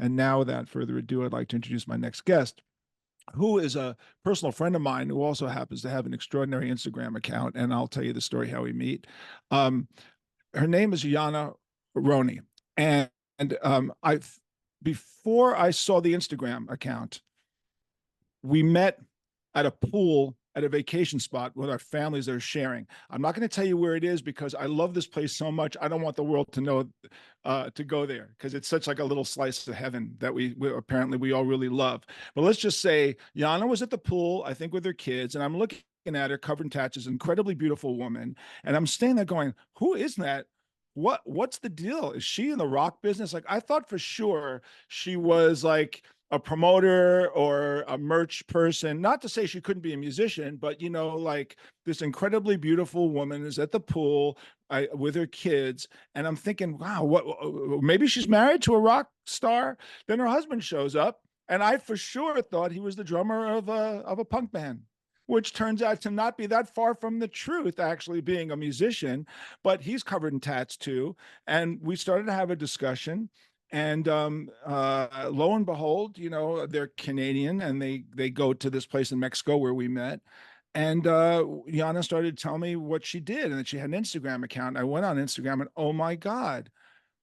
And now, without further ado, I'd like to introduce my next guest, who is a personal friend of mine who also happens to have an extraordinary Instagram account. And I'll tell you the story how we meet. Um, Her name is YANA RONEY. And I, before I saw the Instagram account, we met at a pool at a vacation spot with our families that are sharing. I'm not going to tell you where it is because I love this place so much. I don't want the world to know to go there because it's such like a little slice of heaven that we apparently we all really love. But let's just say Jana was at the pool, I think, with her kids, and I'm looking at her covered in tattoos, incredibly beautiful woman, and I'm standing there going, "Who is that? What's the deal? Is she in the rock business?" Like I thought for sure she was like a promoter or a merch person. Not to say she couldn't be a musician, but you know, like this incredibly beautiful woman is at the pool with her kids, and I'm thinking, wow, what? Maybe she's married to a rock star. Then her husband shows up, and I for sure thought he was the drummer of a punk band, which turns out to not be that far from the truth, actually being a musician, but he's covered in tats too. And we started to have a discussion. And lo and behold, you know, they're Canadian and they go to this place in Mexico where we met. And Yana started telling me what she did and that she had an Instagram account. I went on Instagram and oh my God,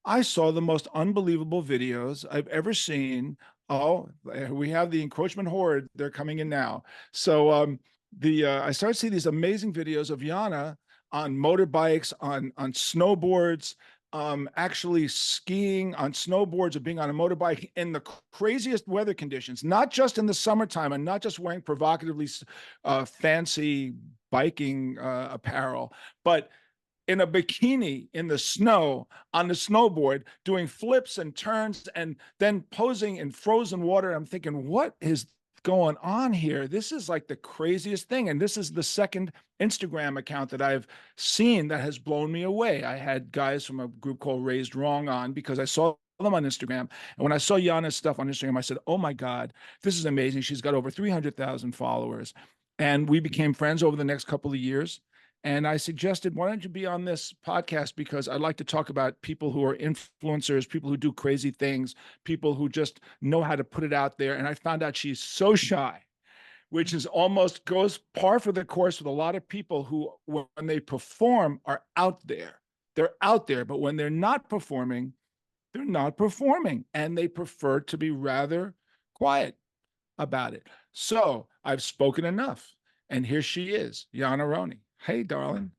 I saw the most unbelievable videos I've ever seen. Oh, we have the encroachment horde. They're coming in now. So the I started to see these amazing videos of Yana on motorbikes, on snowboards, actually skiing on snowboards or being on a motorbike in the craziest weather conditions, not just in the summertime and not just wearing provocatively fancy biking apparel, but in a bikini in the snow on the snowboard doing flips and turns and then posing in frozen water. I'm thinking, what is going on here? This is like the craziest thing. And this is the second Instagram account that I've seen that has blown me away. I had guys from a group called Raised Wrong on because I saw them on Instagram. And when I saw Yana's stuff on Instagram, I said, oh my God, this is amazing. She's got over 300,000 followers. And we became friends over the next couple of years. And I suggested, why don't you be on this podcast? Because I'd like to talk about people who are influencers, people who do crazy things, people who just know how to put it out there. And I found out she's so shy, which is almost goes par for the course with a lot of people who, when they perform, are out there. They're out there, but when they're not performing, they're not performing. And they prefer to be rather quiet about it. So I've spoken enough. And here she is, Yana Roney. Hey, darling.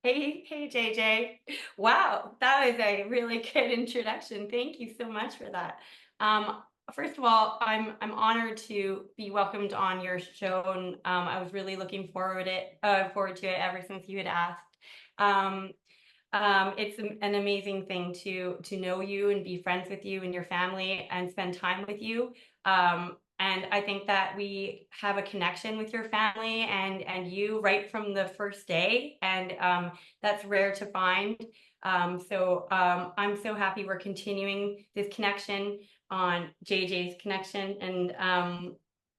Hey, Jay Jay. Wow, that was a really good introduction. Thank you so much for that. Um, First of all, I'm honored to be welcomed on your show, and I was really looking forward to it ever since you had asked. Um, it's an amazing thing to know you and be friends with you and your family and spend time with you. And I think that we have a connection with your family and you right from the first day, and that's rare to find. I'm so happy we're continuing this connection on JJ's connection, and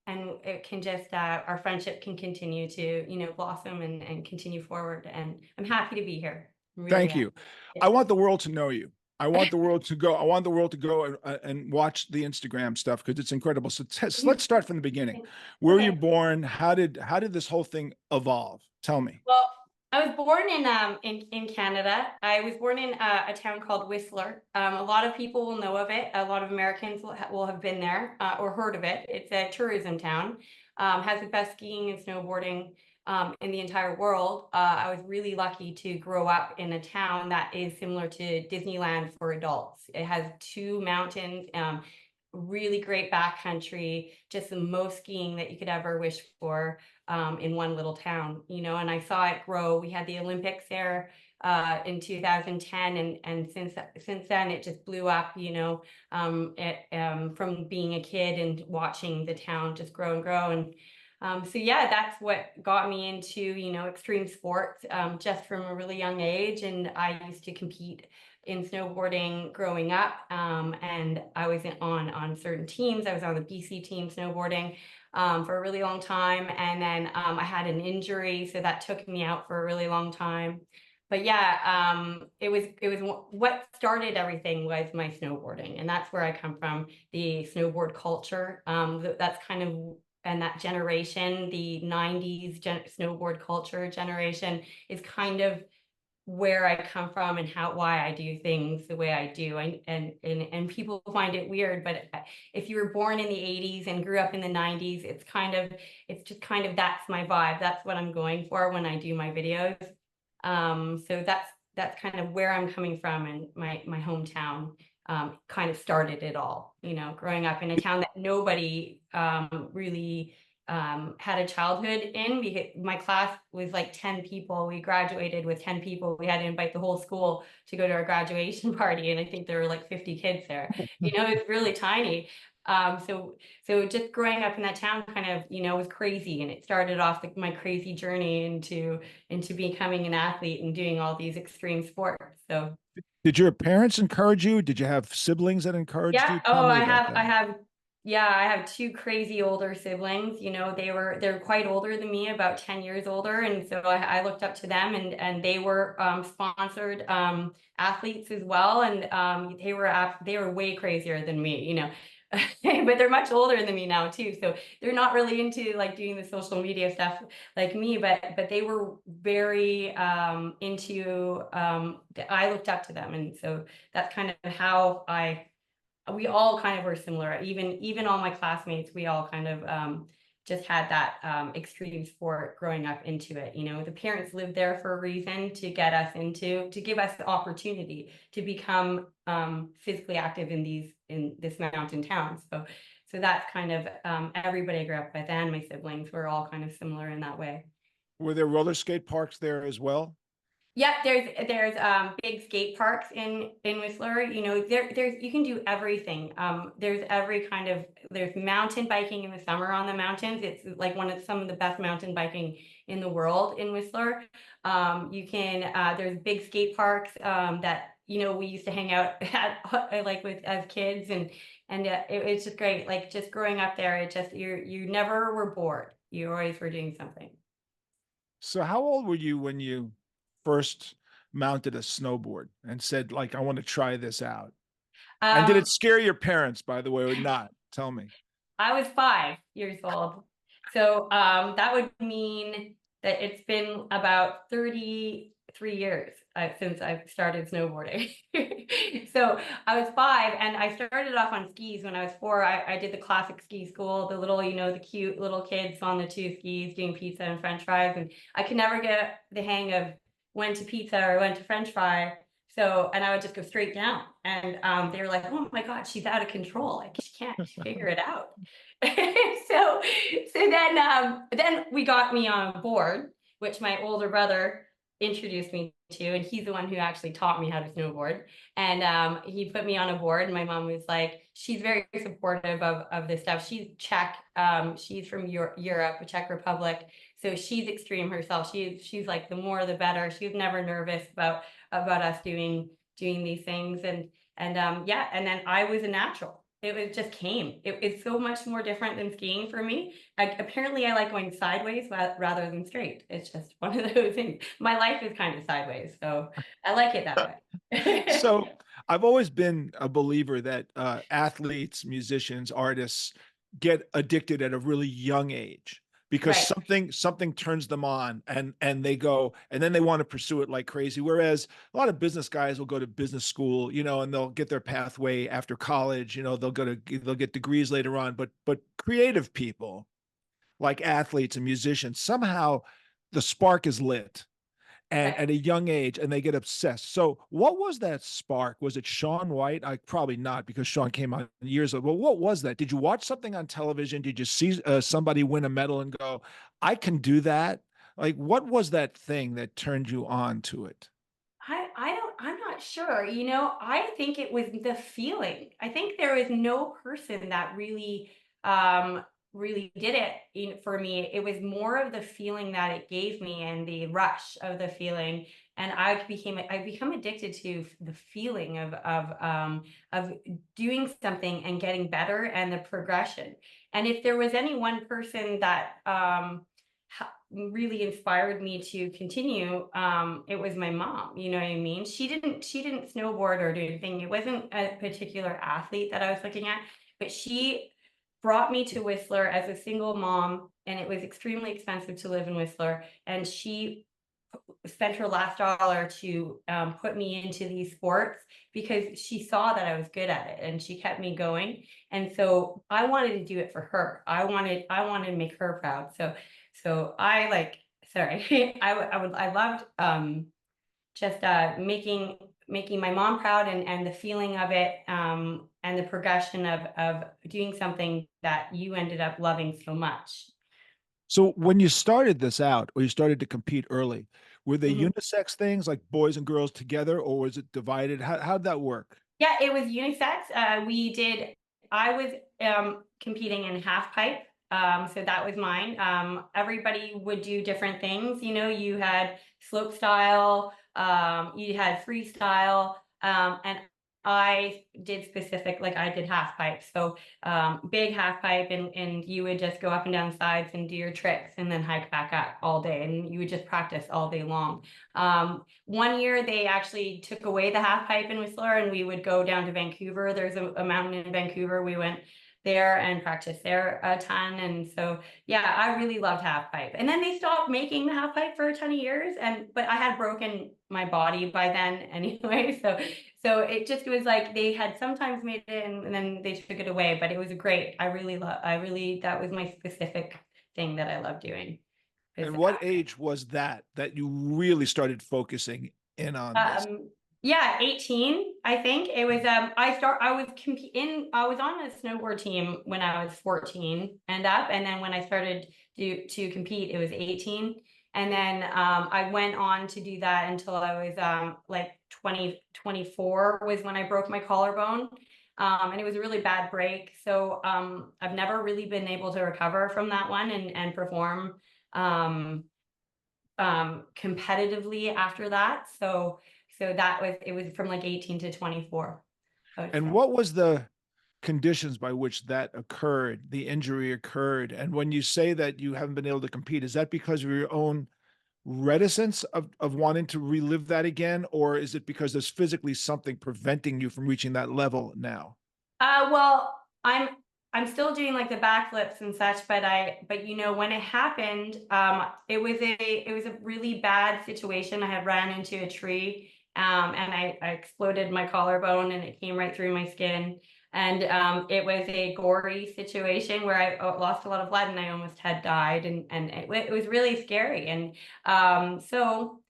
it can just our friendship can continue to blossom and continue forward. And I'm happy to be here. Really Thank am. you. Yeah. I want the world to know you. I want the world to go. I want the world to go and watch the Instagram stuff because it's incredible. So let's start from the beginning. Where were you Okay. born? How did this whole thing evolve? Tell me. Well, I was born in Canada. I was born in a town called Whistler. A lot of people will know of it. A lot of Americans will have been there or heard of it. It's a tourism town. Has the best skiing and snowboarding in the entire world. I was really lucky to grow up in a town that is similar to Disneyland for adults. It has two mountains, really great backcountry, just the most skiing that you could ever wish for in one little town, and I saw it grow. We had the Olympics there in 2010, and since then it just blew up, from being a kid and watching the town just grow and grow. And so yeah, that's what got me into, extreme sports just from a really young age. And I used to compete in snowboarding growing up, and I was on certain teams. I was on the BC team snowboarding for a really long time, and then I had an injury, so that took me out for a really long time. but yeah, it was what started everything was my snowboarding, and that's where I come from. The snowboard culture, that's kind of, and that generation, the '90s snowboard culture generation, is kind of where I come from and why I do things the way I do. And people find it weird, but if you were born in the '80s and grew up in the '90s, it's just kind of, that's my vibe. That's what I'm going for when I do my videos. So that's kind of where I'm coming from, and my hometown kind of started it all. Growing up in a town that nobody really had a childhood in. My class was like 10 people. We graduated with 10 people. We had to invite the whole school to go to our graduation party, and I think there were like 50 kids there. It's really tiny. So just growing up in that town kind of, was crazy, and it started off my crazy journey into becoming an athlete and doing all these extreme sports. So Did your parents encourage you? Did you have siblings that encouraged yeah. you? Tell Oh, me I about have, that. yeah, I have two crazy older siblings. They're quite older than me, about 10 years older. And so I looked up to them, and they were sponsored athletes as well. And they were way crazier than me. But they're much older than me now too. So they're not really into like doing the social media stuff like me, but they were very into I looked up to them. And so that's kind of how we all kind of were similar. Even all my classmates, we all kind of just had that extreme sport growing up into it. The parents lived there for a reason, to give us the opportunity to become physically active in this mountain town. So that's kind of everybody I grew up with, and my siblings were all kind of similar in that way. Were there roller skate parks there as well? Yeah, there's big skate parks in Whistler. There's you can do everything. There's mountain biking in the summer on the mountains. It's like some of the best mountain biking in the world in Whistler. There's big skate parks that we used to hang out at like with as kids, and it's just great. Like just growing up there, you never were bored. You always were doing something. So how old were you when you first mounted a snowboard and said, like, I want to try this out? And did Um, it scare your parents, by the way, or not? Tell me. I was 5 years old. So that would mean that it's been about 33 years since I've started snowboarding. So I was 5, and I started off on skis when I was 4. I did the classic ski school, the little, the cute little kids on the 2 skis doing pizza and French fries. And I could never get the hang of when to pizza or when to French fry. And I would just go straight down. And they were like, oh my God, she's out of control. Like she can't figure it out. so then we got me on board, which my older brother introduced me to, and he's the one who actually taught me how to snowboard. And he put me on a board, and my mom was like, she's very supportive of this stuff. She's Czech. She's from Europe, the Czech Republic. So she's extreme herself. She's like, the more the better. She was never nervous about us doing these things. Yeah, and then I was a natural. It just came. It's so much more different than skiing for me. Apparently, I like going sideways rather than straight. It's just one of those things. My life is kind of sideways, so I like it that way. So I've always been a believer that athletes, musicians, artists get addicted at a really young age because Right. something turns them on and they go and then they want to pursue it like crazy. Whereas a lot of business guys will go to business school, and they'll get their pathway after college. They'll get degrees later on. But creative people like athletes and musicians, somehow the spark is lit and Right. at a young age and they get obsessed. So what was that spark? Was it Shaun White? I probably not, because Shaun came out years ago. But what was that? Did you watch something on television? Did you see somebody win a medal and go, I can do that? Like, what was that thing that turned you on to it? I'm not sure. I think it was the feeling. I think there was no person that really did it for me. It was more of the feeling that it gave me and the rush of the feeling. And I become addicted to the feeling of doing something and getting better, and the progression. And if there was any one person that really inspired me to continue, it was my mom. You know what I mean? She didn't snowboard or do anything. It wasn't a particular athlete that I was looking at, but she brought me to Whistler as a single mom, and it was extremely expensive to live in Whistler. And she spent her last dollar to put me into these sports because she saw that I was good at it, and she kept me going. And so I wanted to do it for her. I wanted to make her proud. So I like, sorry, I loved just making my mom proud, and the feeling of it, and the progression of doing something that you ended up loving so much. So when you started this out, or you started to compete early, were they Mhm. unisex things like boys and girls together, or was it divided? How'd that work? Yeah, it was unisex. I was competing in half pipe. So that was mine. Everybody would do different things. You know, you had slope style, you had freestyle, and I did specific, like I did half pipe. So big half pipe, and you would just go up and down sides and do your tricks and then hike back up all day. And you would just practice all day long. One year they actually took away the half pipe in Whistler, and we would go down to Vancouver. There's a mountain in Vancouver. We went there and practiced there a ton. And so, yeah, I really loved half pipe. And then they stopped making the half pipe for a ton of years. But I had broken my body by then anyway. So it just was like they had sometimes made it, and then they took it away. But it was great. That was my specific thing that I love doing. Is And what age was that you really started focusing in on this? Yeah, 18, I think. It was I was on a snowboard team when I was 14 and up, and then when I started to compete, it was 18. And then I went on to do that until I was like 24 was when I broke my collarbone. And it was a really bad break. So I've never really been able to recover from that one and perform um competitively after that. So it was from like 18 to 24, I would And say. what was the conditions by which that occurred, the injury occurred? And when you say that you haven't been able to compete, is that because of your own reticence of wanting to relive that again, or is it because there's physically something preventing you from reaching that level now? Well, I'm still doing like the backflips and such, but you know, when it happened, it was a really bad situation. I had ran into a tree, and I exploded my collarbone, and it came right through my skin. And it was a gory situation where I lost a lot of blood, and I almost had died, and it was really scary. And so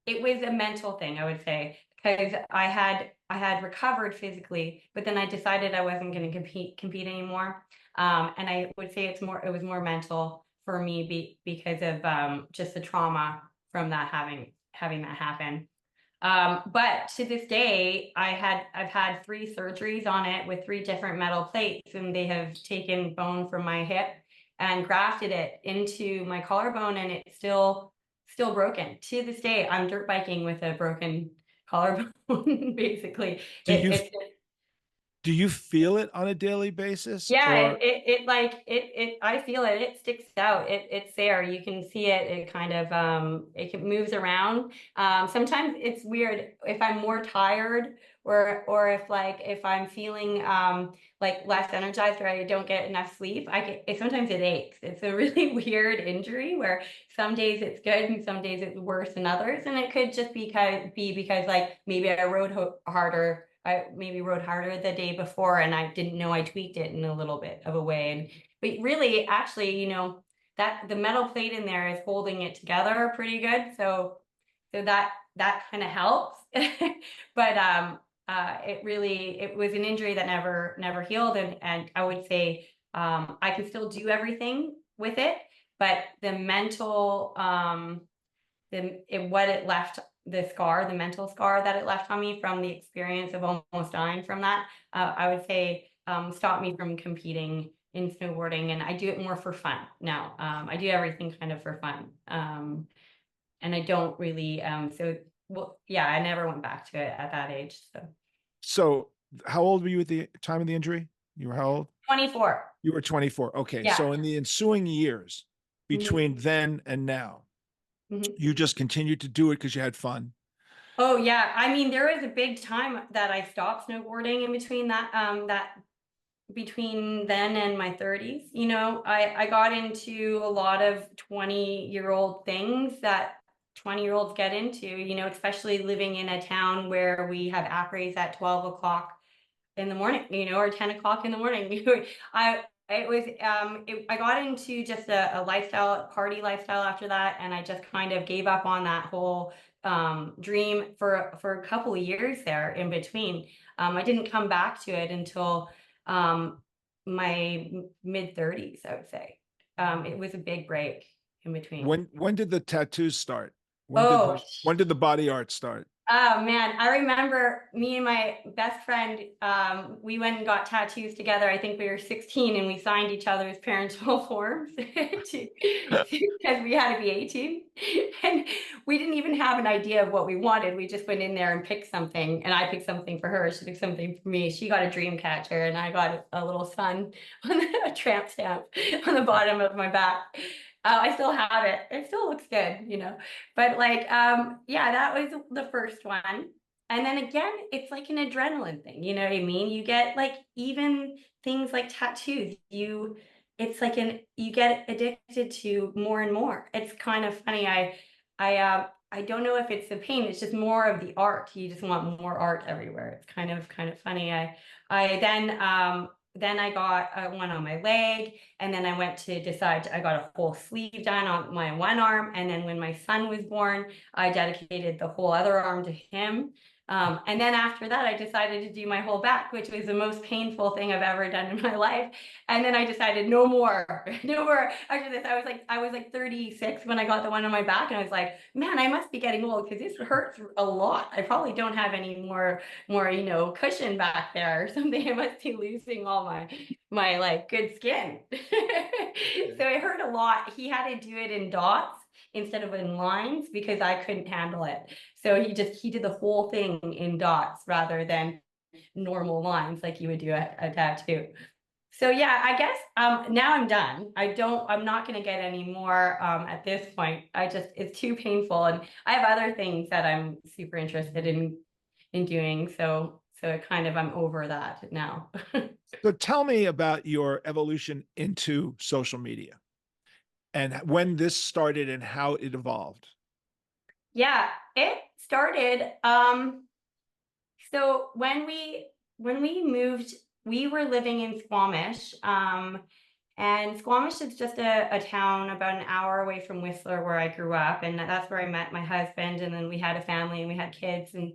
it was a mental thing, I would say, because I had recovered physically, but then I decided I wasn't going to compete anymore. And I would say it was more mental for me because of just the trauma from that having that happen. But to this day, I've had 3 surgeries on it with 3 different metal plates, and they have taken bone from my hip and grafted it into my collarbone, and it's still broken. To this day, I'm dirt biking with a broken collarbone, basically. Do you It's do you feel it on a daily basis, Yeah, or I feel it. It sticks out. It's there. You can see it. It kind of moves around. Sometimes it's weird if I'm more tired, or if I'm feeling like less energized, or I don't get enough sleep. Sometimes it aches. It's a really weird injury where some days it's good and some days it's worse than others, and it could just be because like maybe I rode harder. I maybe rode harder the day before, and I didn't know I tweaked it in a little bit of a way. But really, actually, you know, that the metal plate in there is holding it together pretty good. So that kind of helps. But it was an injury that never healed, and I would say I can still do everything with it, but the mental what it left, the mental scar that it left on me from the experience of almost dying from that, I would say stopped me from competing in snowboarding. And I do it more for fun now. I do everything kind of for fun. And I don't really, well, yeah, I never went back to it at that age. So so how old were you at the time of the injury? You were how old? 24. You were 24. Okay. Yeah. So in the ensuing years, Mhm, between then and now? mhm. You just continued to do it because you had fun. Oh yeah, I mean, there was a big time that I stopped snowboarding in between that between then and my 30s. You know, I got into a lot of 20-year-old things that 20-year-olds get into, you know, especially living in a town where we have acrays at 12 o'clock in the morning, you know, or 10 o'clock in the morning. I got into just a lifestyle, party lifestyle after that, and I just kind of gave up on that whole dream for a couple of years there in between. I didn't come back to it until um my mid 30s, I would say. It was a big break in between. When did the tattoos start? Oh, When did the body art start? oh man, I remember me and my best friend, we went and got tattoos together. I think we were 16 and we signed each other's parental forms because we had to be 18. And we didn't even have an idea of what we wanted. We just went in there and picked something, and I picked something for her. She picked something for me. She got a dream catcher and I got a little sun on a tramp stamp on the bottom of my back. I still have it. It still looks good, you know. But like, yeah, that was the first one. And then again, it's like an adrenaline thing, you know what I mean? You get like even things like tattoos, it's like you get addicted to more and more. It's kind of funny. I don't know if it's the pain, it's just more of the art. You just want more art everywhere. It's kind of funny. I then I got one on my leg, and then I went to decide, I got a whole sleeve done on my one arm. And then when my son was born, I dedicated the whole other arm to him. And then after that, I decided to do my whole back, which was the most painful thing I've ever done in my life. And then I decided no more, no more. After this, I was like 36 when I got the one on my back, and I was like, man, I must be getting old because this hurts a lot. I probably don't have any more, you know, cushion back there or something. I must be losing all my like good skin. So it hurt a lot. He had to do it in dots instead of in lines because I couldn't handle it. So he did the whole thing in dots rather than normal lines like you would do a tattoo. So yeah, I guess now I'm done. I'm not going to get any more at this point. It's too painful, and I have other things that I'm super interested in doing. So it kind of, I'm over that now. So tell me about your evolution into social media and when this started and how it evolved. Yeah, it started. So when we moved, we were living in Squamish. And Squamish is just a town about an hour away from Whistler, where I grew up, and that's where I met my husband. And then we had a family and we had kids, and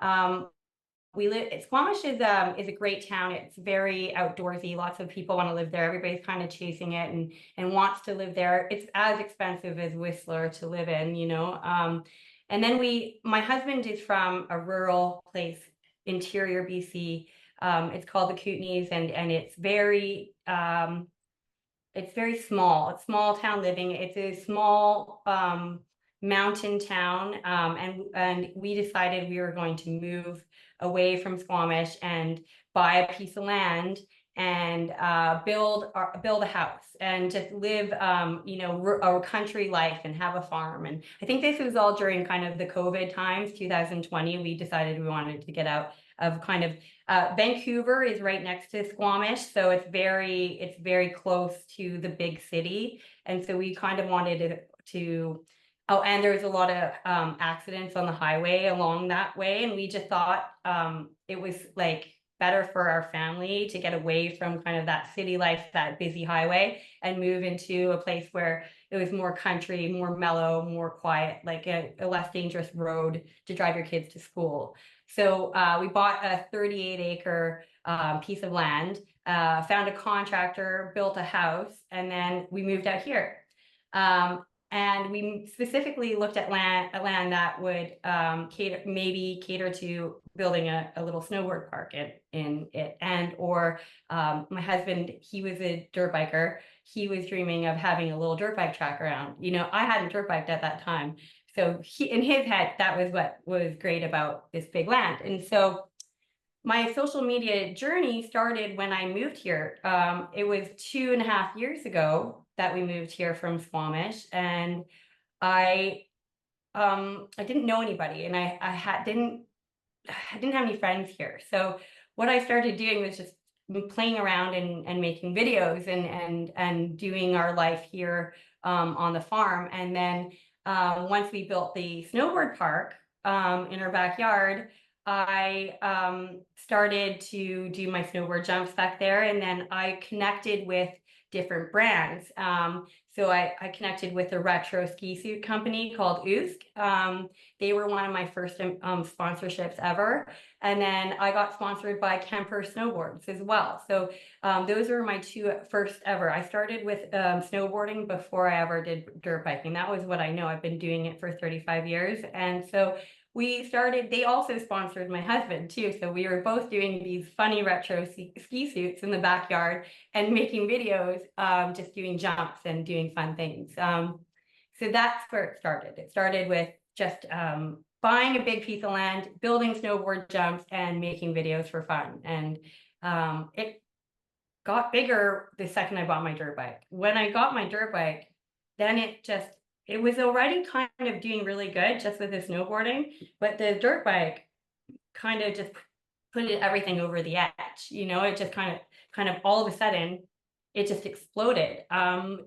um, we live. Squamish is a great town. It's very outdoorsy. Lots of people want to live there. Everybody's kind of chasing it and wants to live there. It's as expensive as Whistler to live in, you know. And then my husband is from a rural place, interior BC. It's called the Kootenays, and it's very small. It's small town living. It's a small mountain town, and we decided we were going to move away from Squamish and buy a piece of land and build a house and just live, you know, a country life and have a farm. And I think this was all during kind of the COVID times, 2020. We decided we wanted to get out of kind of Vancouver is right next to Squamish, so it's very close to the big city, and so we kind of wanted to. Oh, and there's a lot of accidents on the highway along that way, and we just thought it was like better for our family to get away from kind of that city life, that busy highway, and move into a place where it was more country, more mellow, more quiet, like a less dangerous road to drive your kids to school. So we bought a 38-acre piece of land, found a contractor, built a house, and then we moved out here. And we specifically looked at land that would cater to building a little snowboard park in it. And or my husband, he was a dirt biker. He was dreaming of having a little dirt bike track around. You know, I hadn't dirt biked at that time. So in his head, that was what was great about this big land. And so my social media journey started when I moved here. It was 2.5 years ago that we moved here from Squamish, and I I didn't know anybody, and I didn't have any friends here. So what I started doing was just playing around and making videos and doing our life here on the farm. And then once we built the snowboard park in our backyard, I started to do my snowboard jumps back there, and then I connected with different brands. So I connected with a retro ski suit company called Usk. They were one of my first sponsorships ever. And then I got sponsored by Kemper Snowboards as well. So those were my two first ever. I started with snowboarding before I ever did dirt biking. That was what I know. I've been doing it for 35 years. And so they also sponsored my husband too. So we were both doing these funny retro ski suits in the backyard and making videos, just doing jumps and doing fun things. So that's where it started. It started with just buying a big piece of land, building snowboard jumps, and making videos for fun. And it got bigger the second I bought my dirt bike. When I got my dirt bike, then it was already kind of doing really good just with the snowboarding, but the dirt bike kind of just put everything over the edge. It just kind of all of a sudden it just exploded.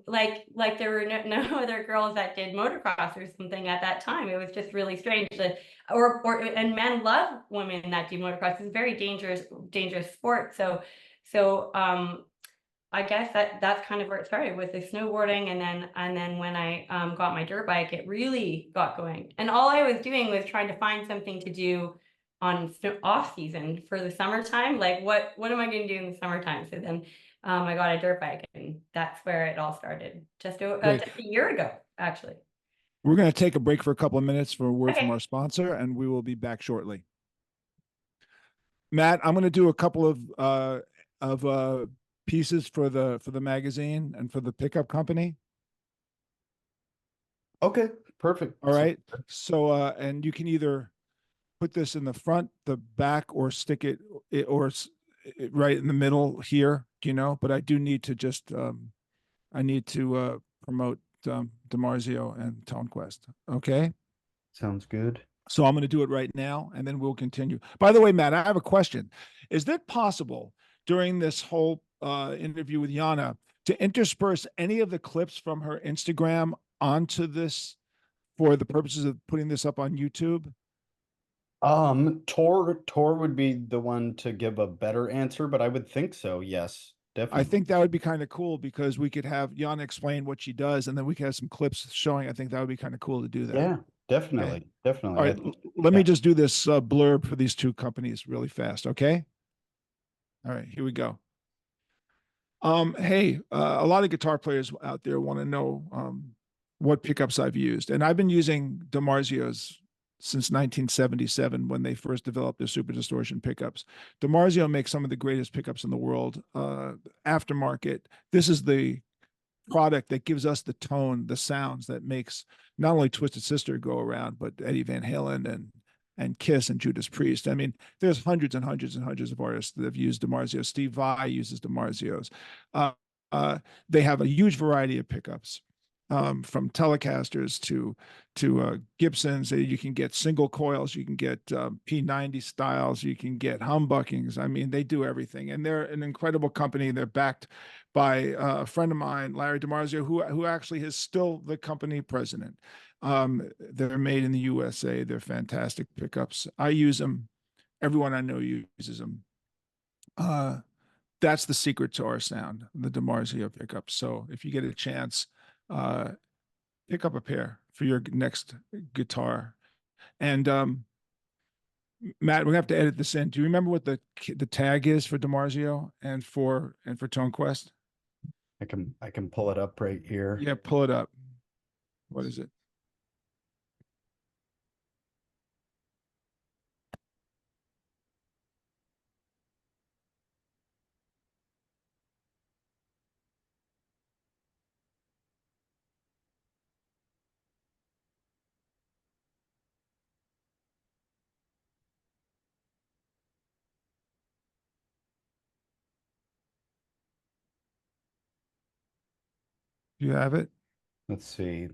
Like there were no other girls that did motocross or something at that time. It was just really strange. And men love women that do motocross. It's a very dangerous sport. So I guess that's kind of where it started with the snowboarding, and then when I got my dirt bike, it really got going. And all I was doing was trying to find something to do on off season for the summertime. Like what am I going to do in the summertime? So then I got a dirt bike, and that's where it all started. Just Great. a year ago, actually. We're going to take a break for a couple of minutes for a word from Okay. our sponsor, and we will be back shortly. Matt, I'm going to do a couple of pieces for the magazine and for the pickup company. Okay, perfect. All right. So and you can either put this in the front, the back, or stick it right in the middle here, but I do need to just I need to promote DiMarzio and ToneQuest. Okay. Sounds good. So I'm going to do it right now, and then we'll continue. By the way, Matt, I have a question. Is it possible during this whole interview with Yana to intersperse any of the clips from her Instagram onto this for the purposes of putting this up on YouTube? Tor would be the one to give a better answer, but I would think so. Yes, I definitely. think that would be kind of cool because we could have Yana explain what she does, and then we could have some clips showing. I think that would be kind of cool to do that. Yeah, definitely. Okay. Definitely. All right, let me just do this blurb for these two companies really fast, okay? All right, here we go. Hey, a lot of guitar players out there want to know what pickups I've used, and I've been using DiMarzio's since 1977 when they first developed their super distortion pickups. DiMarzio makes some of the greatest pickups in the world. Aftermarket. This is the product that gives us the tone, the sounds that makes not only Twisted Sister go around, but Eddie Van Halen and Kiss and Judas Priest. I mean, there's hundreds and hundreds and hundreds of artists that have used DiMarzio. Steve Vai uses DiMarzio's. They have a huge variety of pickups, from Telecasters to Gibsons. You can get single coils, you can get P90 styles, you can get humbuckings. I mean, they do everything, and they're an incredible company. They're backed by a friend of mine, Larry DiMarzio, who actually is still the company president. They're made in the USA. They're fantastic pickups. I use them. Everyone I know uses them. That's the secret to our sound, the DiMarzio pickups. So if you get a chance, pick up a pair for your next guitar. And Matt, we're gonna have to edit this in. Do you remember what the tag is for DiMarzio and for ToneQuest? I can pull it up right here. Yeah, pull it up. What is it? Do you have it? Let's see.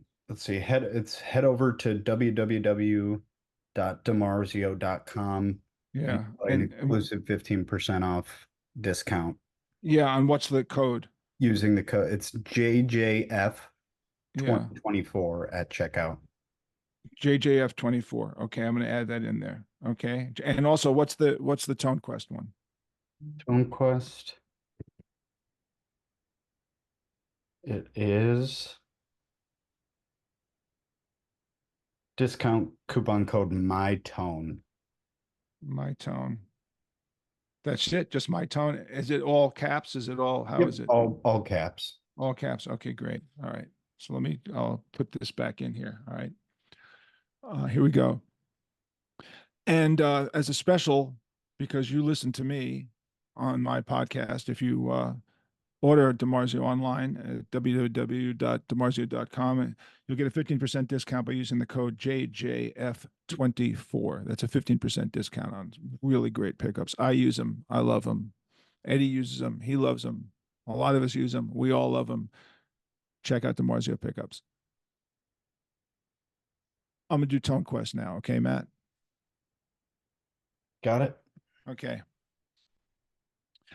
Head over to www.demarzio.com and Yeah. buy an exclusive 15% off discount Yeah. And what's the code? using the code. It's JJF Yeah. 2024 at checkout. JJF 24. Okay. I'm going to add that in there. Okay. And also what's the Tone Quest one? Tone Quest. It is discount coupon code MyTone. My Tone. That's it. Just My Tone. Is it all caps? Is it all, how Yep, is it? all caps. All caps. Okay, great. All right. So I'll put this back in here. All right. Here we go. And as a special, because you listen to me on my podcast, if you order DeMarzio online at www.demarzio.com, you'll get a 15% discount by using the code JJF24. That's a 15% discount on really great pickups. I use them. I love them. Eddie uses them. He loves them. A lot of us use them. We all love them. Check out DeMarzio pickups. I'm going to do Tone Quest now. Okay, Matt? Got it. Okay.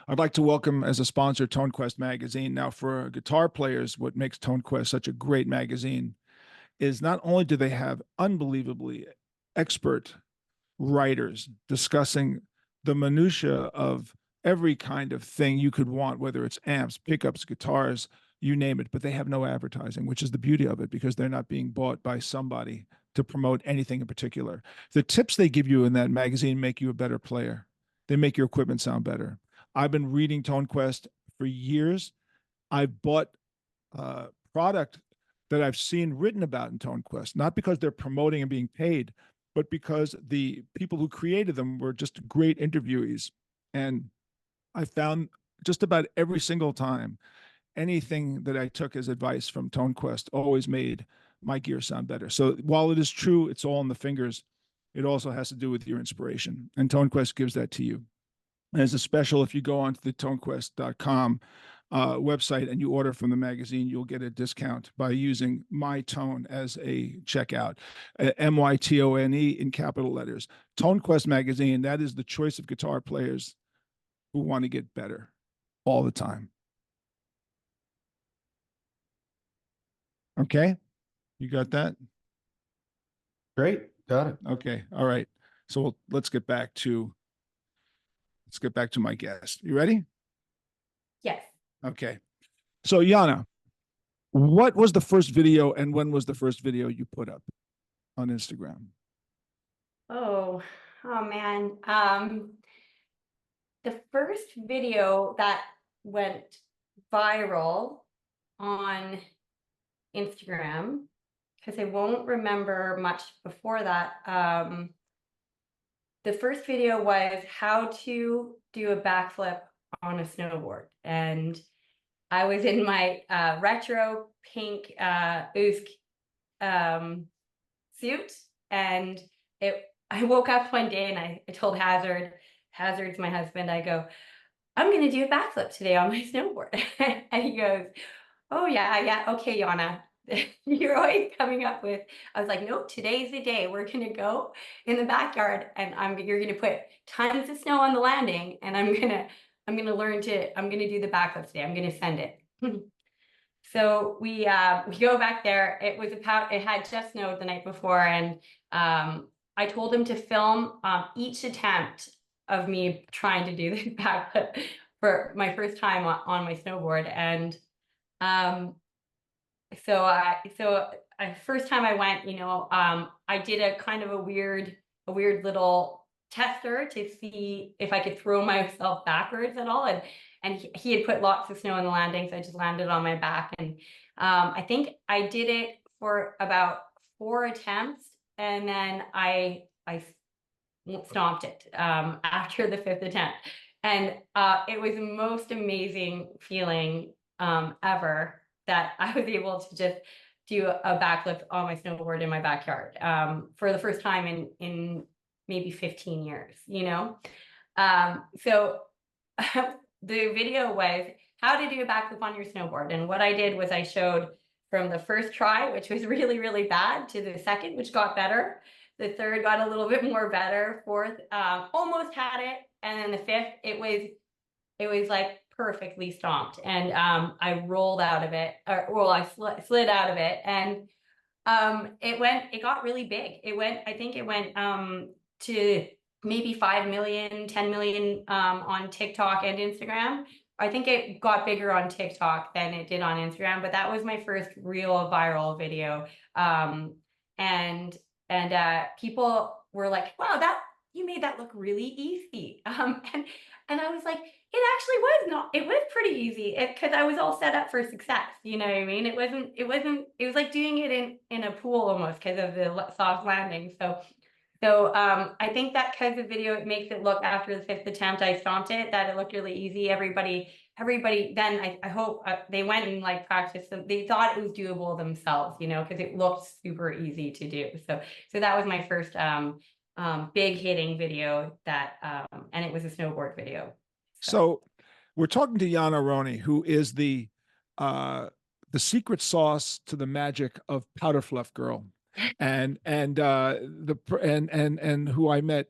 I'd like to welcome as a sponsor Tone Quest magazine. Now, for guitar players, what makes Tone Quest such a great magazine is not only do they have unbelievably expert writers discussing the minutia of every kind of thing you could want, whether it's amps, pickups, guitars, you name it, but they have no advertising, which is the beauty of it because they're not being bought by somebody to promote anything in particular. The tips they give you in that magazine make you a better player. They make your equipment sound better. I've been reading Tone Quest for years. I've bought product that I've seen written about in Tone Quest, not because they're promoting and being paid, but because the people who created them were just great interviewees. And I found just about every single time anything that I took as advice from Tone Quest always made my gear sound better. So while it is true, it's all in the fingers, it also has to do with your inspiration. And Tone Quest gives that to you. As a special, if you go onto the tonequest.com website and you order from the magazine, you'll get a discount by using My Tone as a checkout. MYTONE in capital letters. Tone Quest magazine, that is the choice of guitar players who want to get better all the time. Okay? You got that? Great. Got it. Okay. All right. So let's get back to my guest. You ready? Yes. Okay. So Yana, what was the first video and when was the first video you put up on Instagram? Oh man. The first video that went viral on Instagram, because I won't remember much before that. The first video was how to do a backflip on a snowboard. And I was in my retro pink Usk suit. And I woke up one day and I told Hazard's my husband, I go, I'm going to do a backflip today on my snowboard. And he goes, oh yeah, okay, Yana. You're always coming up with, I was like, nope, today's the day. We're gonna go in the backyard and you're gonna put tons of snow on the landing and I'm gonna do the backflip today. I'm gonna send it. So we go back there. It had just snowed the night before, and I told him to film each attempt of me trying to do the backflip for my first time on my snowboard. And first time I went, I did a kind of a weird little tester to see if I could throw myself backwards at all. And he had put lots of snow on the landing, so I just landed on my back. And I think I did it for about 4 attempts, and then I stomped it after the 5th attempt. And it was the most amazing feeling ever that I was able to just do a backflip on my snowboard in my backyard for the first time in maybe 15 years, So the video was how to do a backflip on your snowboard. And what I did was I showed from the first try, which was really, really bad, to the second, which got better. The third got a little bit more better. Fourth, almost had it. And then the fifth, it was like perfectly stomped. And I rolled out of it, or well, I slid out of it. And it got really big. I think it went to maybe 5 million, 10 million on TikTok and Instagram. I think it got bigger on TikTok than it did on Instagram, but that was my first real viral video. And people were like, wow, you made that look really easy. And I was like, it actually was not, it was pretty easy because I was all set up for success. You know what I mean? It was like doing it in a pool almost because of the soft landing. So I think that because the video, it makes it look, after the fifth attempt, I stomped it, that it looked really easy. Everybody then I hope they went and like practiced them. They thought it was doable themselves, you know, because it looked super easy to do. So that was my first big hitting video and it was a snowboard video. So we're talking to Yana Roney, who is the secret sauce to the magic of Powder Fluff Girl, and who I met,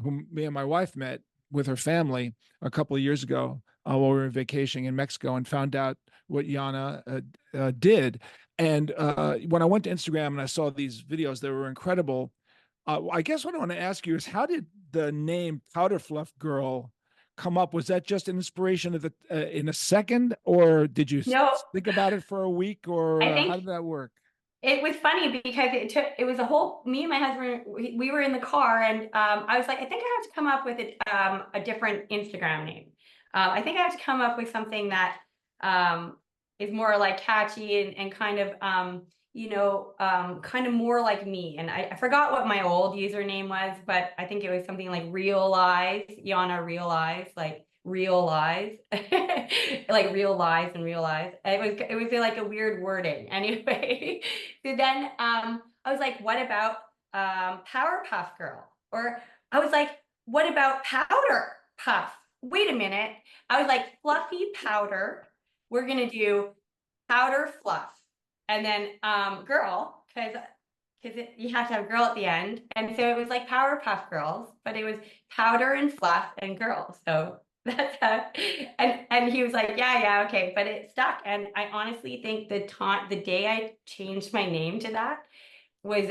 whom me and my wife met with her family a couple of years ago while we were vacationing in Mexico, and found out what Yana did. And when I went to Instagram and I saw these videos, they were incredible. I guess what I want to ask you is, how did the name Powder Fluff Girl come up? Was that just an inspiration of in a second, or did you think about it for a week, or how did that work? It was funny because it was a whole, me and my husband, we were in the car, and I was like, I think I have to come up with a different Instagram name. I think I have to come up with something that is more like catchy and kind of, you know, kind of more like me. And I forgot what my old username was, but I think it was something like Realize, Yana Realize, like real lies, like real lies and realize. It was like a weird wording anyway. So then I was like, what about Powerpuff Girl? Or I was like, what about Powder Puff? Wait a minute. I was like, fluffy powder. We're gonna do powder fluff, and then girl, because you have to have girl at the end. And so it was like Powerpuff Girls, but it was powder and fluff and girl. So that's how, and he was like, yeah, okay, but it stuck. And I honestly think the day I changed my name to that was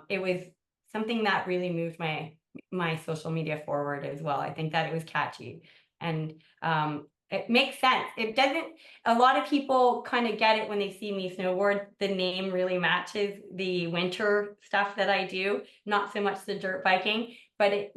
it was something that really moved my social media forward as well. I think that it was catchy, and it makes sense. It doesn't, a lot of people kind of get it when they see me snowboard. The name really matches the winter stuff that I do, not so much the dirt biking, but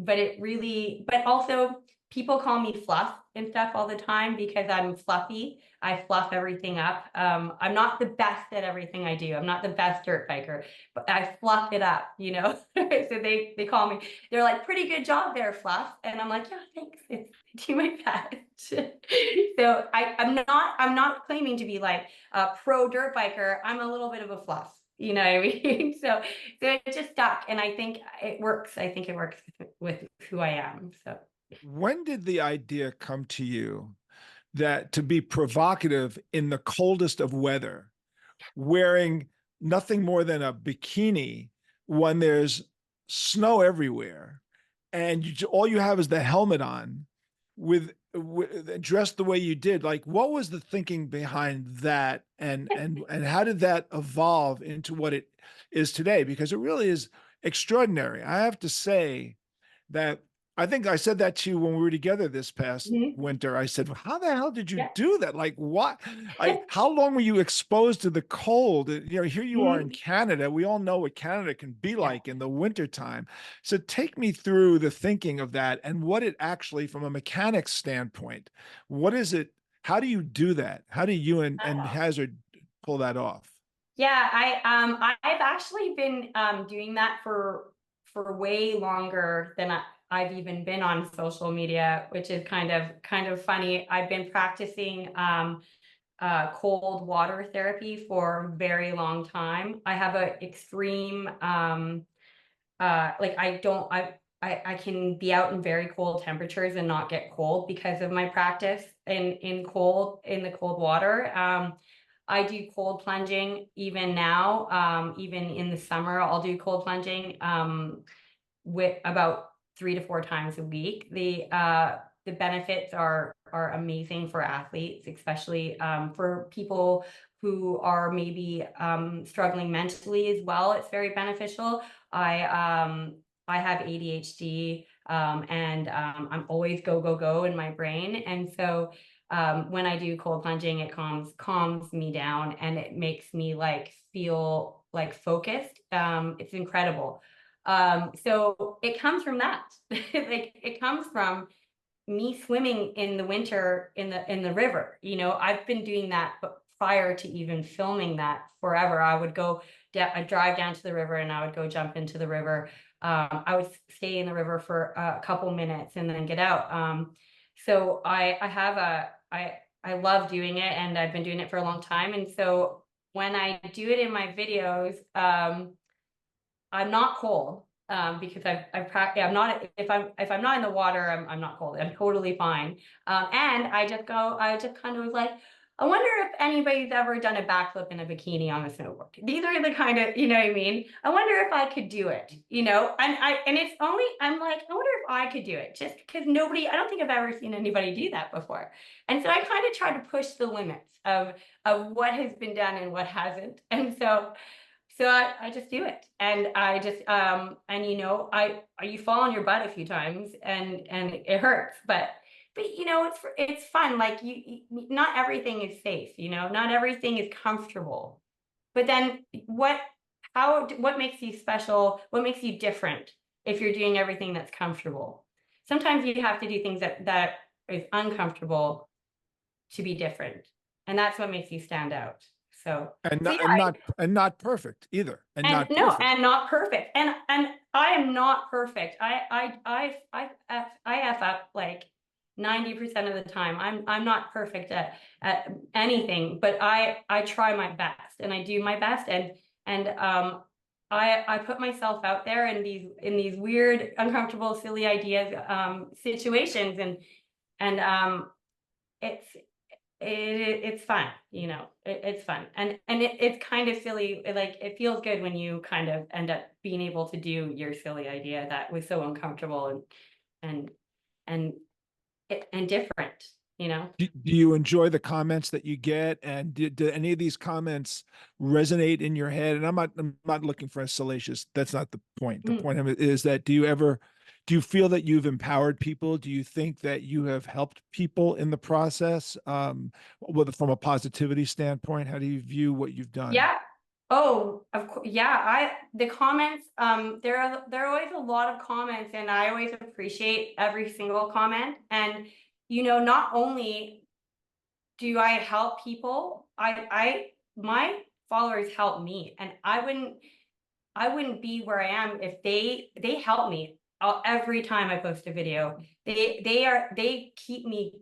also people call me Fluff and stuff all the time because I'm fluffy. I fluff everything up. I'm not the best at everything I do. I'm not the best dirt biker, but I fluff it up, you know? So they call me, they're like, pretty good job there, Fluff. And I'm like, yeah, thanks. I do my best. So I'm not claiming to be like a pro dirt biker. I'm a little bit of a fluff. You know what I mean? So it just stuck, and I think it works. I think it works with who I am. So when did the idea come to you that to be provocative in the coldest of weather, wearing nothing more than a bikini when there's snow everywhere, and all you have is the helmet on, with dressed the way you did? Like, what was the thinking behind that, and how did that evolve into what it is today? Because it really is extraordinary. I have to say that I think I said that to you when we were together this past winter. I said, well, how the hell did you do that? Like, what? How long were you exposed to the cold? You know, here you are in Canada. We all know what Canada can be like in the wintertime. So take me through the thinking of that, and what it actually, from a mechanics standpoint, what is it? How do you do that? How do you and Hazard pull that off? Yeah, I've actually been doing that for way longer than I've even been on social media, which is kind of funny. I've been practicing cold water therapy for a very long time. I have an extreme like I can be out in very cold temperatures and not get cold because of my practice. in the cold water. I do cold plunging even now. Even in the summer, I'll do cold plunging with about 3 to 4 times a week. The benefits are amazing for athletes, especially for people who are maybe struggling mentally as well. It's very beneficial. I have ADHD, and I'm always go in my brain, and so when I do cold plunging, it calms me down, and it makes me like feel like focused. It's incredible. So it comes from that. Like it comes from me swimming in the winter in the river. You know, I've been doing that, but prior to even filming that forever, I would I'd drive down to the river and I would go jump into the river. I would stay in the river for a couple minutes and then get out. So I love doing it, and I've been doing it for a long time. And so when I do it in my videos, I'm not cold, because I've practiced. I'm not, if I'm not in the water, I'm not cold. I'm totally fine. And I just kind of was like, I wonder if anybody's ever done a backflip in a bikini on a snowboard. These are the kind of, you know what I mean? I wonder if I could do it, you know? And it's only, I'm like, I wonder if I could do it, just because I don't think I've ever seen anybody do that before. And so I kind of try to push the limits of what has been done and what hasn't. And so I just do it, and I just and you know, you fall on your butt a few times, and it hurts, but you know, it's fun. Like you not everything is safe, you know, not everything is comfortable. But then what makes you special? What makes you different if you're doing everything that's comfortable? Sometimes you have to do things that is uncomfortable to be different, and that's what makes you stand out. So And so not, yeah, not perfect either. And and not no, perfect. and not perfect. And I am not perfect. I f up like 90% of the time. I'm not perfect at anything, but I try my best, and I do my best, and I put myself out there in these weird, uncomfortable, silly ideas, situations, and it's it's fun, you know. It's fun, and it's kind of silly. Like it feels good when you kind of end up being able to do your silly idea that was so uncomfortable and and and different, you know. Do you enjoy the comments that you get? And do any of these comments resonate in your head? And I'm not looking for a salacious, that's not the point. The Mm. point of it is that do you feel that you've empowered people? Do you think that you have helped people in the process? Whether from a positivity standpoint, how do you view what you've done? Yeah. Oh, of course. Yeah. The comments, there are always a lot of comments, and I always appreciate every single comment. And, you know, not only do I help people, my followers help me, and I wouldn't be where I am if they help me every time I post a video. They keep me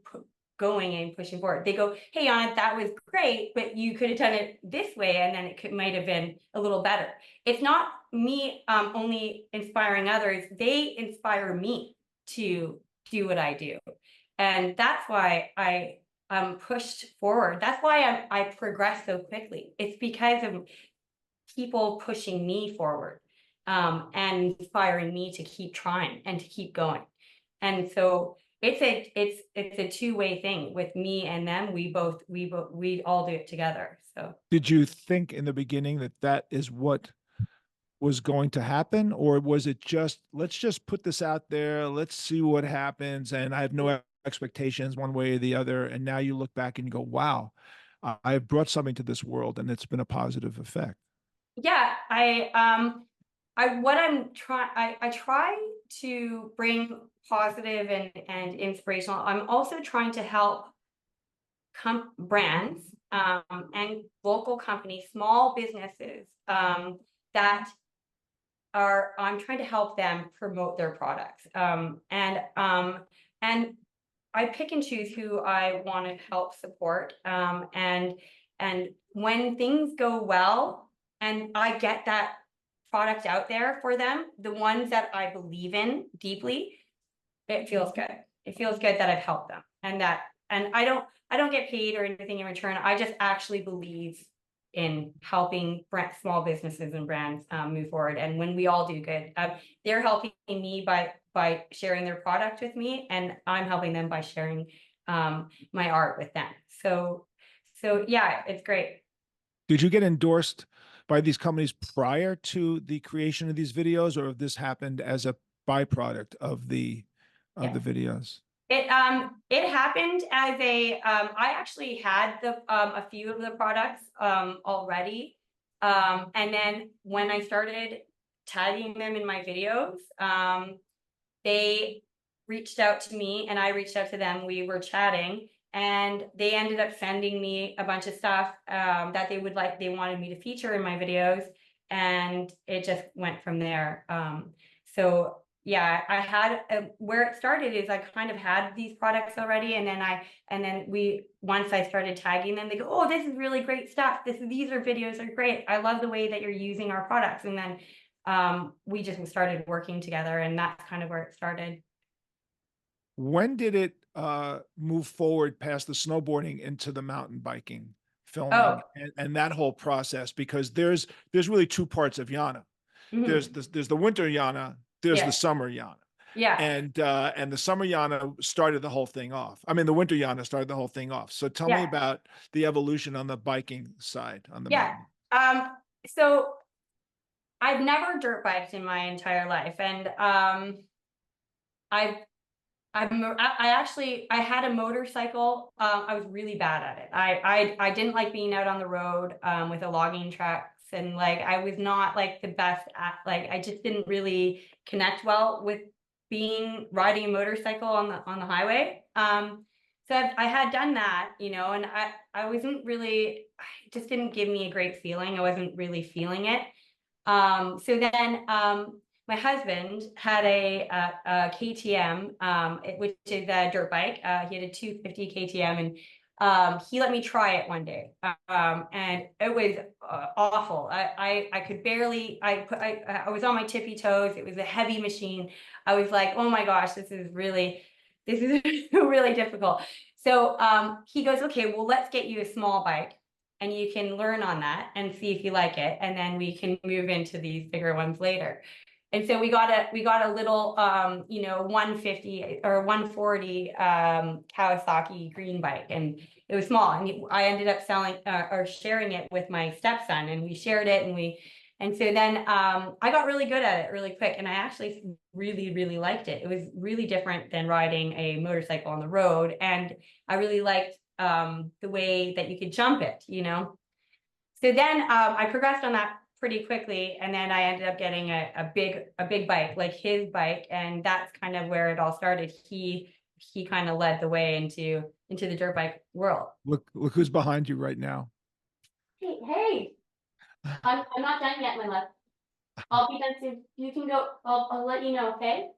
going and pushing forward. They go, "Hey, Yana, that was great, but you could have done it this way, and then might have been a little better." It's not me only inspiring others; they inspire me to do what I do, and that's why I pushed forward. That's why I progress so quickly. It's because of people pushing me forward, and inspiring me to keep trying and to keep going. And so it's a two-way thing with me and them. We all do it together. So Did you think in the beginning that that is what was going to happen, or was it just, let's just put this out there, let's see what happens, and I have no expectations one way or the other, and now you look back and you go, wow, I've brought something to this world and it's been a positive effect? yeah, I try to bring positive and inspirational. I'm also trying to help brands, and local companies, small businesses, that I'm trying to help them promote their products. And I pick and choose who I want to help support. And when things go well and I get that product out there for them, the ones that I believe in deeply, it feels good. It feels good that I've helped them, and that and I don't get paid or anything in return. I just actually believe in helping small businesses and brands move forward. And when we all do good, they're helping me by sharing their product with me, and I'm helping them by sharing my art with them. So yeah, it's great. Did you get endorsed by these companies prior to the creation of these videos, or have this happened as a byproduct of the videos? It happened as I actually had a few of the products already. And then when I started tagging them in my videos, they reached out to me and I reached out to them. We were chatting and they ended up sending me a bunch of stuff that they wanted me to feature in my videos, and it just went from there. So yeah, I had where it started is I kind of had these products already, and then once I started tagging them, they go, oh, this is really great stuff. These videos are great. I love the way that you're using our products. And then we just started working together, and that's kind of where it started. When did it move forward past the snowboarding into the mountain biking filming Oh, and that whole process? Because there's really two parts of Yana. There's the winter Yana, there's the summer Yana. Yeah. And the summer Yana started the whole thing off. I mean, the winter Yana started the whole thing off. So tell me about the evolution on the biking side on the mountain. So I've never dirt biked in my entire life, and I had a motorcycle. I was really bad at it. I didn't like being out on the road with the logging trucks, and like I was not like the best at, like I just didn't really connect well with riding a motorcycle on the highway. So I had done that, and I wasn't really, it just didn't give me a great feeling. I wasn't really feeling it. So then my husband had a KTM, which is a dirt bike. He had a 250 KTM, and he let me try it one day, and it was awful. I could barely. I was on my tippy toes. It was a heavy machine. I was like, oh my gosh, this is really difficult. So he goes, okay, well, let's get you a small bike, and you can learn on that and see if you like it, and then we can move into these bigger ones later. And so we got a little 150 or 140 Kawasaki green bike, and it was small, and I ended up selling or sharing it with my stepson, and we shared it, and so then I got really good at it really quick, and I actually really liked it. It was really different than riding a motorcycle on the road, and I really liked the way that you could jump it, So then I progressed on that pretty quickly, and then I ended up getting a big bike, like his bike, and that's kind of where it all started. He kind of led the way into the dirt bike world. Look who's behind you right now. Hey, I'm not done yet, my love. I'll be done soon. You can go. I'll let you know, okay?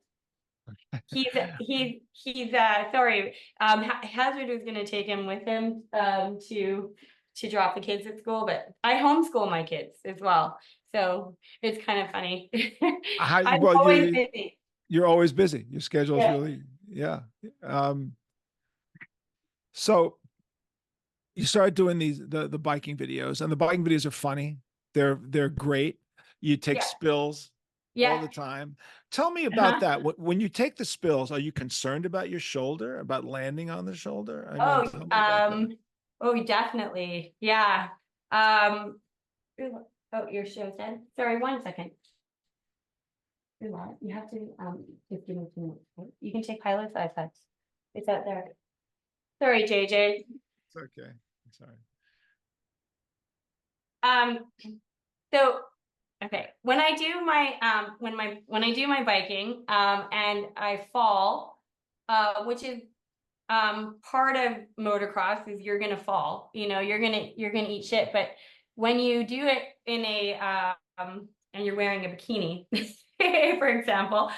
He's sorry. Hazard was going to take him with him to drop the kids at school, but I homeschool my kids as well, so it's kind of funny. I'm always busy. You're always busy. Your schedule's really so you started doing the biking videos, and the biking videos are funny. They're great. You take spills all the time. Tell me about that. When you take the spills, are you concerned about your shoulder, about landing on the shoulder? Oh, definitely. Yeah. Oh, your show's dead. Sorry, 1 second. You have to just give me 2 minutes. You can take Pilo's iPad. It's out there. Sorry, JJ. It's okay. Sorry. So okay, when I do my when I do my biking and I fall, which is part of motocross, is you're gonna fall, you're gonna eat shit. But when you do it in a and you're wearing a bikini, for example,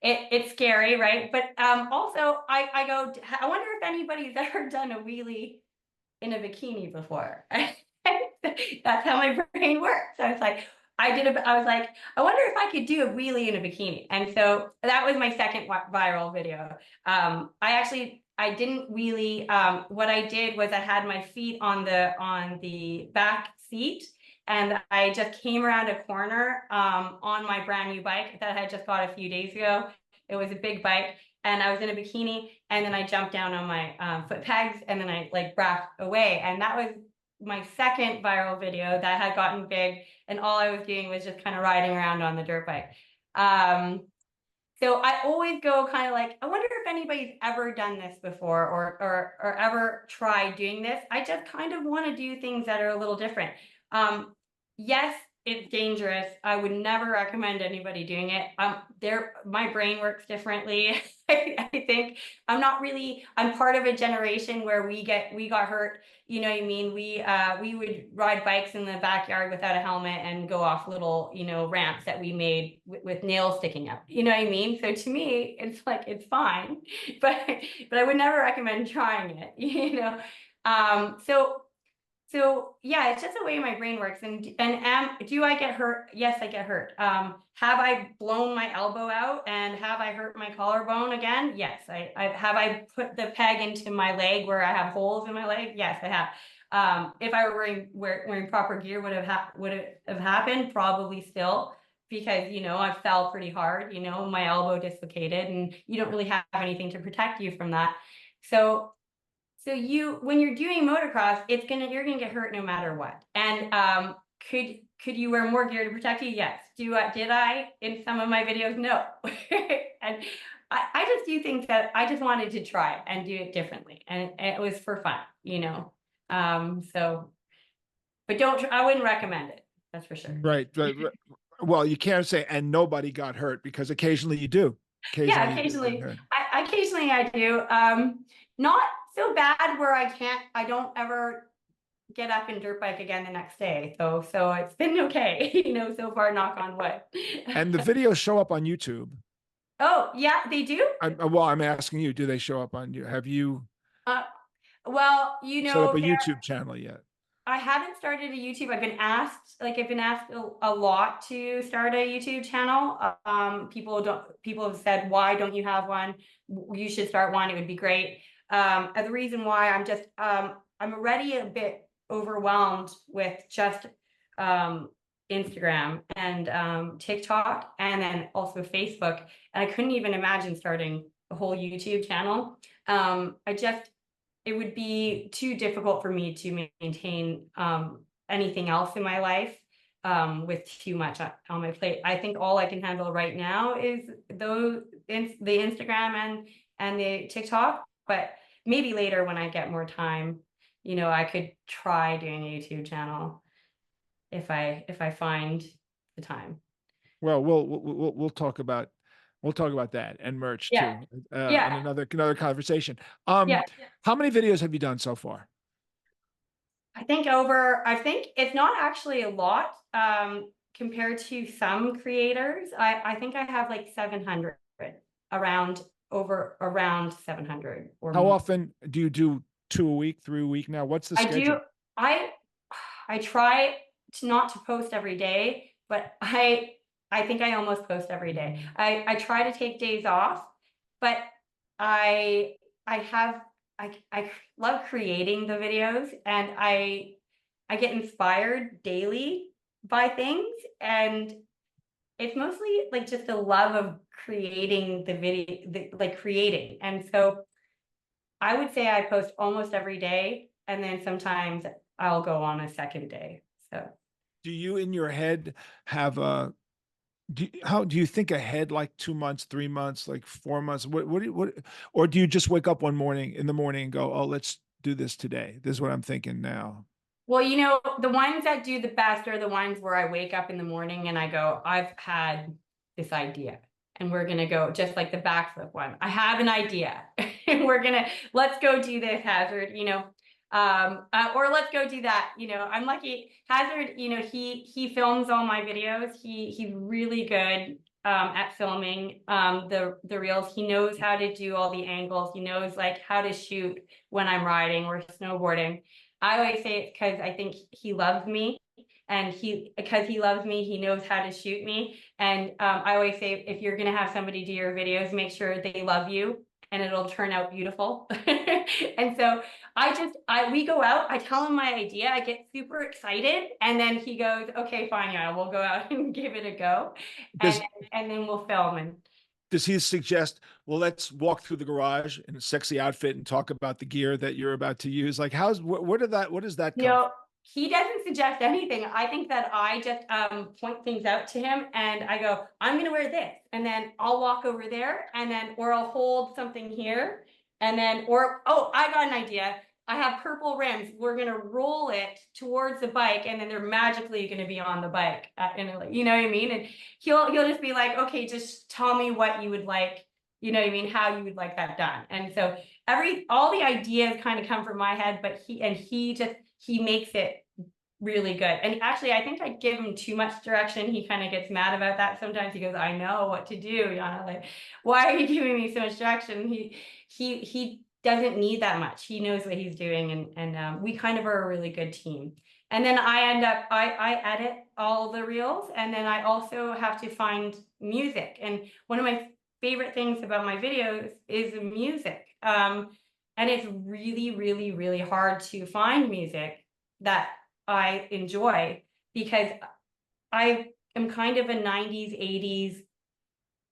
it's scary, right? But also I wonder if anybody's ever done a wheelie in a bikini before. That's how my brain works. I was like, I was like, I wonder if I could do a wheelie in a bikini. And so that was my second viral video. I actually I didn't really, what I did was I had my feet on the back seat, and I just came around a corner on my brand new bike that I had just got a few days ago. It was a big bike, and I was in a bikini, and then I jumped down on my foot pegs, and then I like brapped away. And that was my second viral video that had gotten big, and all I was doing was just kind of riding around on the dirt bike. So I always go kind of like, I wonder if anybody's ever done this before, or ever tried doing this. I just kind of want to do things that are a little different. Yes, it's dangerous. I would never recommend anybody doing it. My brain works differently. I think I'm part of a generation where we got hurt. You know what I mean? We would ride bikes in the backyard without a helmet and go off little, ramps that we made with nails sticking out. You know what I mean? So to me, it's like, it's fine, but I would never recommend trying it, So yeah, it's just the way my brain works. And do I get hurt? Yes, I get hurt. Have I blown my elbow out, and have I hurt my collarbone again? Yes. Have I put the peg into my leg where I have holes in my leg? Yes, I have. If I were wearing proper gear, would it have happened? Probably still, because I fell pretty hard. My elbow dislocated, and you don't really have anything to protect you from that. So when you're doing motocross, you're gonna get hurt no matter what. And could you wear more gear to protect you? Yes. Did I in some of my videos? No. And I just do things that I just wanted to try and do it differently, and it was for fun, but I wouldn't recommend it. That's for sure. Right. Well, you can't say, and nobody got hurt, because occasionally you do. Occasionally I do. Not so bad where I don't ever get up and dirt bike again the next day. So it's been okay, so far, knock on wood. And the videos show up on YouTube. Oh, yeah, they do? I'm asking you, do they show up on you? Have you well, set up a YouTube channel yet? I haven't started a YouTube. I've been asked a lot to start a YouTube channel. People have said, why don't you have one? You should start one. It would be great. The reason why I'm already a bit overwhelmed with just Instagram and TikTok, and then also Facebook. And I couldn't even imagine starting a whole YouTube channel. It would be too difficult for me to maintain anything else in my life with too much on my plate. I think all I can handle right now is the Instagram and the TikTok, but maybe later when I get more time, I could try doing a YouTube channel if I find the time. Well, we'll talk about that and merch too. On another conversation. How many videos have you done so far? I think it's not actually a lot compared to some creators. I think I have like 700, around 700 or How more. often do you do 2 a week, 3 a week now? What's the schedule? I try not to post every day, but I think I almost post every day. I try to take days off, but I love creating the videos, and I get inspired daily by things, and it's mostly like just the love of creating the video, creating. And so I would say I post almost every day, and then sometimes I'll go on a second day. So do you in your head have how do you think ahead, like 2 months, 3 months, like 4 months? What or do you just wake up in the morning and go, oh, let's do this today? This is what I'm thinking now. Well, the ones that do the best are the ones where I wake up in the morning and I go, I've had this idea, and we're going to go, just like the backflip one. I have an idea and let's go do this, Hazard, or let's go do that. I'm lucky. Hazard, he films all my videos. He's really good at filming the reels. He knows how to do all the angles. He knows like how to shoot when I'm riding or snowboarding. I always say it's because I think he loves me, and because he loves me, he knows how to shoot me. And I always say, if you're going to have somebody do your videos, make sure they love you and it'll turn out beautiful. And so we go out, I tell him my idea, I get super excited, and then he goes, okay, fine, yeah, we'll go out and give it a go. Does And then we'll film. And does he suggest, well, let's walk through the garage in a sexy outfit and talk about the gear that you're about to use? Like, where does that come from? he doesn't suggest anything. I think that I just point things out to him, and I go, I'm gonna wear this, and then I'll walk over there, and then or I'll hold something here, and then oh, I got an idea. I have purple rims. We're gonna roll it towards the bike, and then they're magically gonna be on the bike. You know what I mean? And he'll just be like, okay, just tell me what you would like. You know what I mean? How you would like that done. And so all the ideas kind of come from my head, but he makes it really good. And actually, I think I give him too much direction. He kind of gets mad about that. Sometimes he goes, I know what to do, Yana. Like, why are you giving me so much direction? He doesn't need that much. He knows what he's doing. And we kind of are a really good team. And then I edit all the reels, and then I also have to find music. And one of my favorite things about my videos is music. And it's really, really, really hard to find music that I enjoy, because I am kind of a 90s,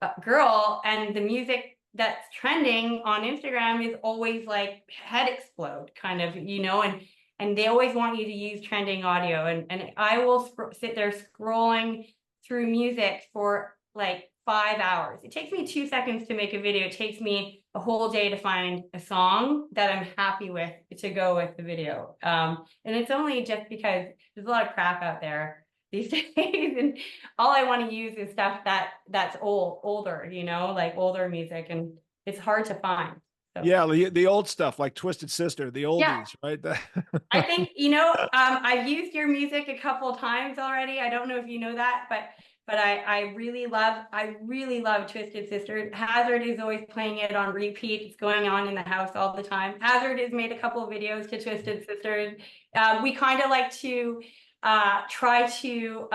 80s girl, and the music that's trending on Instagram is always like head explode kind of, and they always want you to use trending audio. And I will sit there scrolling through music for like 5 hours. It takes me 2 seconds to make a video. It takes me a whole day to find a song that I'm happy with to go with the video. And it's only just because there's a lot of crap out there these days, and all I want to use is stuff that's older, like older music, and it's hard to find. So. Yeah, the old stuff like Twisted Sister, the oldies, right? I think, I've used your music a couple of times already. I don't know if you know that, but I really love Twisted Sister. Hazard is always playing it on repeat. It's going on in the house all the time. Hazard has made a couple of videos to Twisted Sister. We kind of like to try to,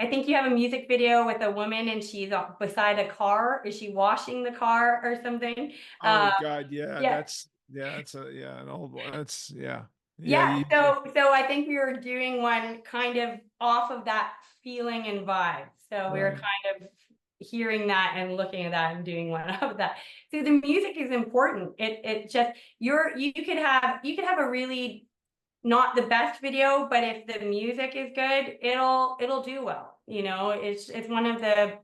I think you have a music video with a woman and she's beside a car. Is she washing the car or something? Oh God, yeah, yeah. that's an old one. That's yeah. So I think we were doing one kind of off of that feeling and vibe. So we were kind of hearing that and looking at that and doing one of that. So the music is important. It just you could have a really not the best video, but if the music is good, it'll do well. It's one of the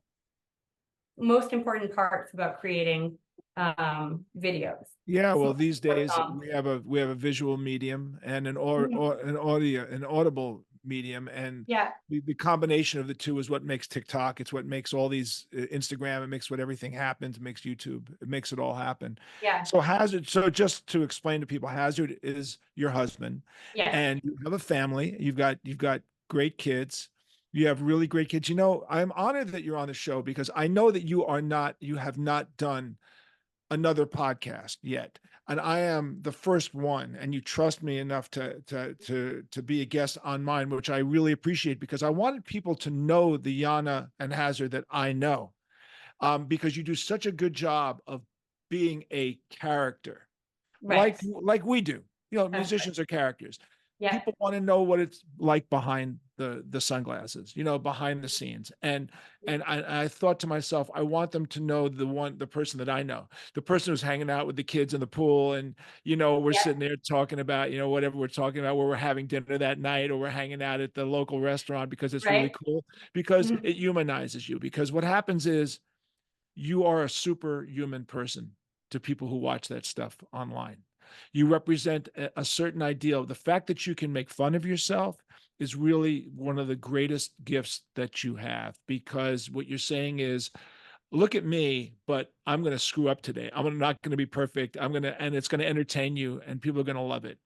most important parts about creating videos. Yeah, well, these days we have a visual medium and an audible medium, and the combination of the two is what makes TikTok. It's what makes all these Instagram. It makes what everything happens. It makes YouTube. It makes it all happen. Yeah. So Hazard. So just to explain to people, Hazard is your husband. Yes. And you have a family. You've got great kids. You have really great kids. I'm honored that you're on the show, because I know that you have not done another podcast yet, and I am the first one, and you trust me enough to be a guest on mine, which I really appreciate, because I wanted people to know the Yana and Hazard that I know, because you do such a good job of being a character, like we do. Musicians are characters. Yeah. People want to know what it's like behind the sunglasses, behind the scenes. And I thought to myself, I want them to know the person that I know, the person who's hanging out with the kids in the pool, and we're sitting there talking about whatever we're talking about, where we're having dinner that night, or we're hanging out at the local restaurant, because it's really cool, because it humanizes you. Because what happens is you are a superhuman person to people who watch that stuff online. You represent a certain ideal. The fact that you can make fun of yourself is really one of the greatest gifts that you have, because what you're saying is, look at me, but I'm going to screw up today. I'm not going to be perfect. And it's going to entertain you, and people are going to love it.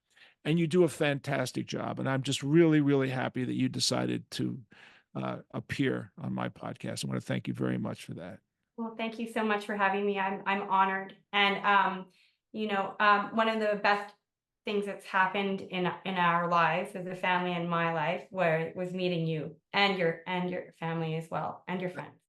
And you do a fantastic job. And I'm just really, really happy that you decided to appear on my podcast. I want to thank you very much for that. Well, thank you so much for having me. I'm honored. And, one of the best things that's happened in our lives as a family, in my life, was meeting you and your family as well, and your friends.